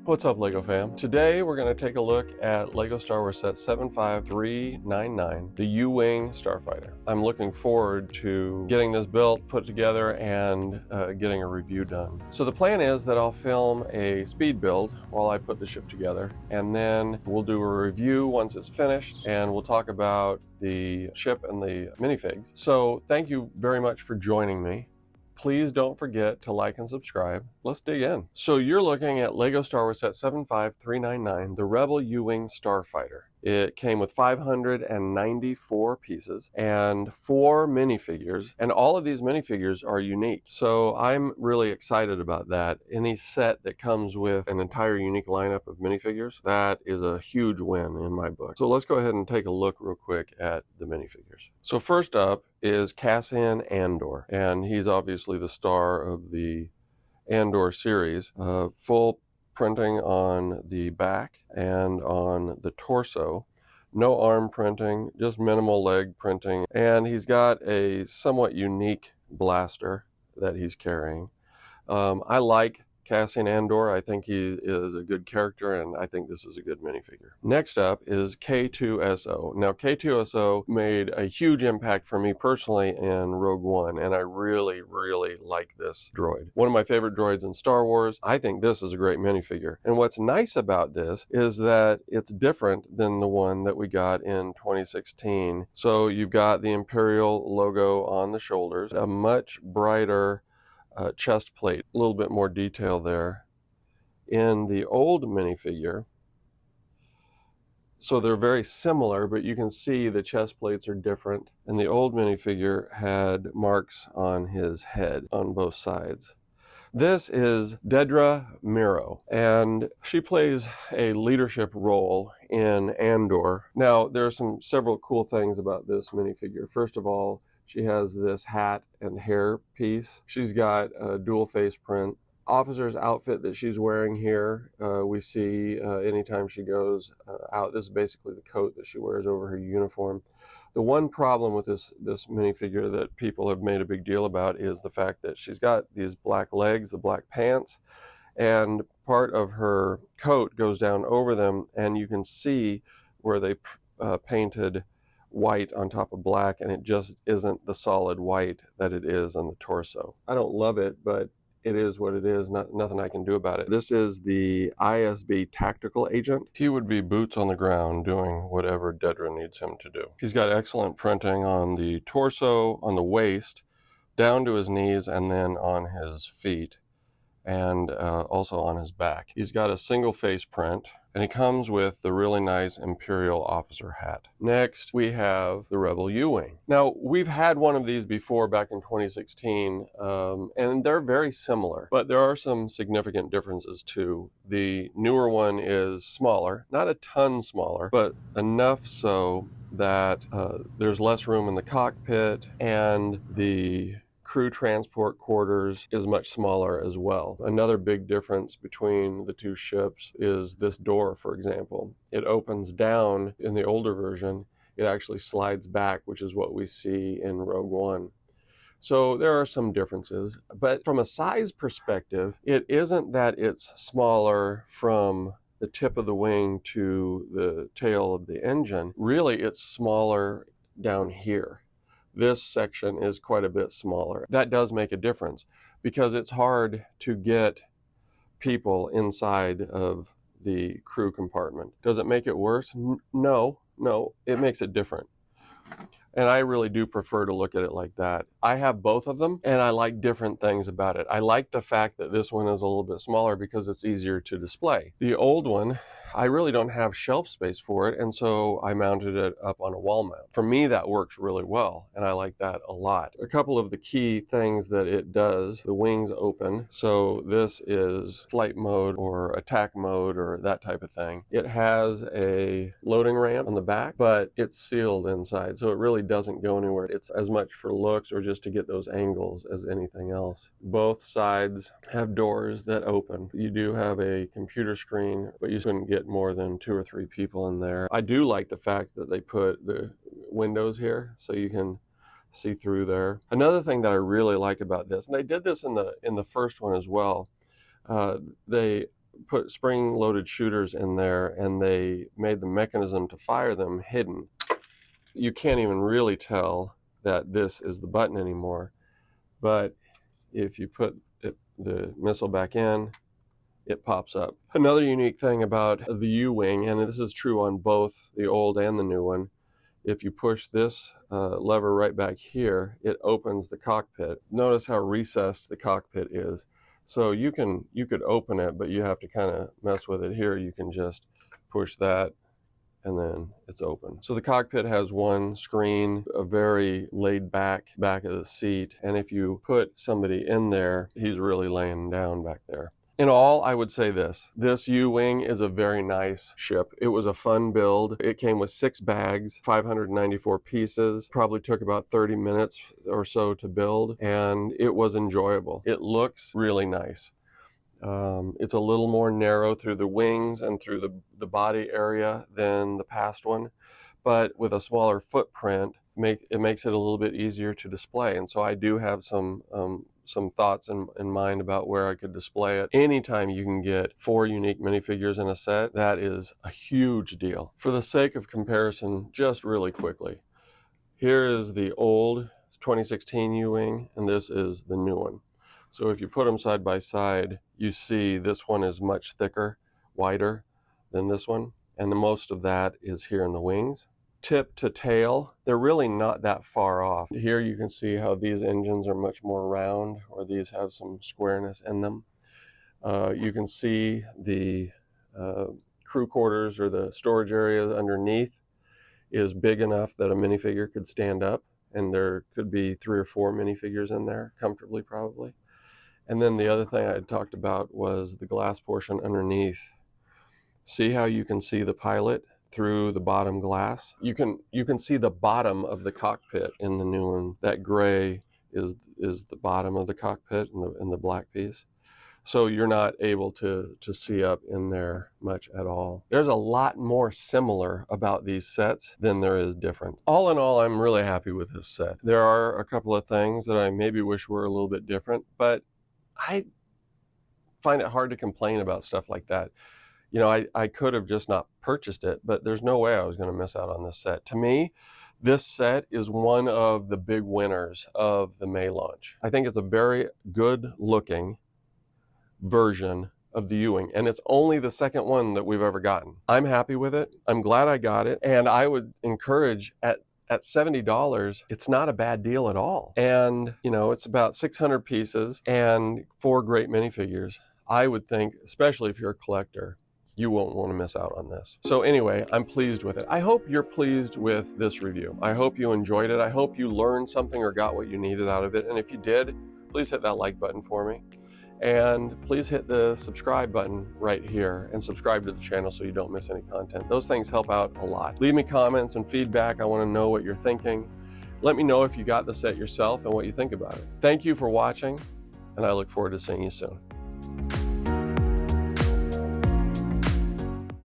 What's up, LEGO fam? Today we're going to take a look at LEGO Star Wars set 75399, the U-Wing Starfighter. I'm looking forward to getting this built, put together, and getting a review done. So the plan is that I'll film a speed build while I put the ship together, and then we'll do a review once it's finished, and we'll talk about the ship and the minifigs. So thank you very much for joining me. Please don't forget to like and subscribe. Let's dig in. So you're looking at LEGO Star Wars set 75399, the Rebel U-Wing Starfighter. It came with 594 pieces and 4 minifigures, and all of these minifigures are unique. So I'm really excited about that. Any set that comes with an entire unique lineup of minifigures, that is a huge win in my book. So let's go ahead and take a look real quick at the minifigures. So first up is Cassian Andor, and he's obviously the star of the Andor series. Full printing on the back and on the torso. No arm printing, just minimal leg printing. And he's got a somewhat unique blaster that he's carrying. I like Cassian Andor. I think he is a good character, and I think this is a good minifigure. Next up is K2SO. Now, K2SO made a huge impact for me personally in Rogue One, and I really, really like this droid. One of my favorite droids in Star Wars. I think this is a great minifigure. And what's nice about this is that it's different than the one that we got in 2016. So you've got the Imperial logo on the shoulders, a much brighter chest plate, a little bit more detail there. In the old minifigure, so they're very similar, but you can see the chest plates are different. And the old minifigure had marks on his head on both sides. This is Dedra Miro, and she plays a leadership role in Andor. Now, there are several cool things about this minifigure. First of all, she has this hat and hair piece. She's got a dual face print. Officer's outfit that she's wearing here, we see anytime she goes out. This is basically the coat that she wears over her uniform. The one problem with this minifigure that people have made a big deal about is the fact that she's got these black legs, the black pants, and part of her coat goes down over them, and you can see where they painted white on top of black, and it just isn't the solid white that it is on the torso. I don't love it, but it is what it is. Nothing I can do about it. This is the ISB tactical agent. He would be boots on the ground doing whatever Dedra needs him to do. He's got excellent printing on the torso, on the waist, down to his knees, and then on his feet, and also on his back. He's got a single face print, and he comes with the really nice Imperial officer hat. Next, we have the Rebel U-Wing. Now, we've had one of these before back in 2016, and they're very similar, but there are some significant differences too. The newer one is smaller, not a ton smaller, but enough so that there's less room in the cockpit, and the crew transport quarters is much smaller as well. Another big difference between the two ships is this door, for example. It opens down in the older version. It actually slides back, which is what we see in Rogue One. So there are some differences, but from a size perspective, it isn't that it's smaller from the tip of the wing to the tail of the engine. Really, it's smaller down here. This section is quite a bit smaller. That does make a difference because it's hard to get people inside of the crew compartment. Does it make it worse? No, it makes it different. And I really do prefer to look at it like that. I have both of them, and I like different things about it. I like the fact that this one is a little bit smaller because it's easier to display. The old one, I really don't have shelf space for it, and so I mounted it up on a wall mount. For me, that works really well, and I like that a lot. A couple of the key things that it does, the wings open, so this is flight mode or attack mode or that type of thing. It has a loading ramp on the back, but it's sealed inside, so it really doesn't go anywhere. It's as much for looks or just to get those angles as anything else. Both sides have doors that open. You do have a computer screen, but you couldn't get more than 2 or 3 people in there. I do like the fact that they put the windows here so you can see through there. Another thing that I really like about this, and they did this in the first one as well, they put spring-loaded shooters in there, and they made the mechanism to fire them hidden. You can't even really tell that this is the button anymore, but if you put the missile back in, it pops up. Another unique thing about the U-Wing, and this is true on both the old and the new one, if you push this lever right back here, it opens the cockpit. Notice how recessed the cockpit is. So you could open it, but you have to kind of mess with it. Here you can just push that and then it's open. So the cockpit has one screen, a very laid back of the seat, and if you put somebody in there, he's really laying down back there. In all, I would say this U-Wing is a very nice ship. It was a fun build. It came with 6 bags, 594 pieces, probably took about 30 minutes or so to build, and it was enjoyable. It looks really nice. It's a little more narrow through the wings and through the body area than the past one, but with a smaller footprint, it makes it a little bit easier to display. And so I do have some thoughts in mind about where I could display it. Anytime you can get 4 unique minifigures in a set, that is a huge deal. For the sake of comparison, just really quickly, here is the old 2016 U-Wing, and this is the new one. So if you put them side by side, you see this one is much thicker, wider than this one, and the most of that is here in the wings. Tip to tail, they're really not that far off. Here you can see how these engines are much more round, or these have some squareness in them. You can see the crew quarters, or the storage area underneath, is big enough that a minifigure could stand up, and there could be 3 or 4 minifigures in there comfortably, probably. And then the other thing I had talked about was the glass portion underneath. See how you can see the pilot through the bottom glass? You can see the bottom of the cockpit in the new one. That gray is the bottom of the cockpit in the black piece. So you're not able to see up in there much at all. There's a lot more similar about these sets than there is different. All in all, I'm really happy with this set. There are a couple of things that I maybe wish were a little bit different, but I find it hard to complain about stuff like that. You know, I could have just not purchased it, but there's no way I was going to miss out on this set. To me, this set is one of the big winners of the May launch. I think it's a very good looking version of the U-Wing, and it's only the second one that we've ever gotten. I'm happy with it. I'm glad I got it, and I would encourage at $70, it's not a bad deal at all. And, you know, it's about 600 pieces and 4 great minifigures. I would think, especially if you're a collector, you won't want to miss out on this. So anyway, I'm pleased with it. I hope you're pleased with this review. I hope you enjoyed it. I hope you learned something or got what you needed out of it. And if you did, please hit that like button for me. And please hit the subscribe button right here and subscribe to the channel so you don't miss any content. Those things help out a lot. Leave me comments and feedback. I want to know what you're thinking. Let me know if you got the set yourself and what you think about it. Thank you for watching, and I look forward to seeing you soon.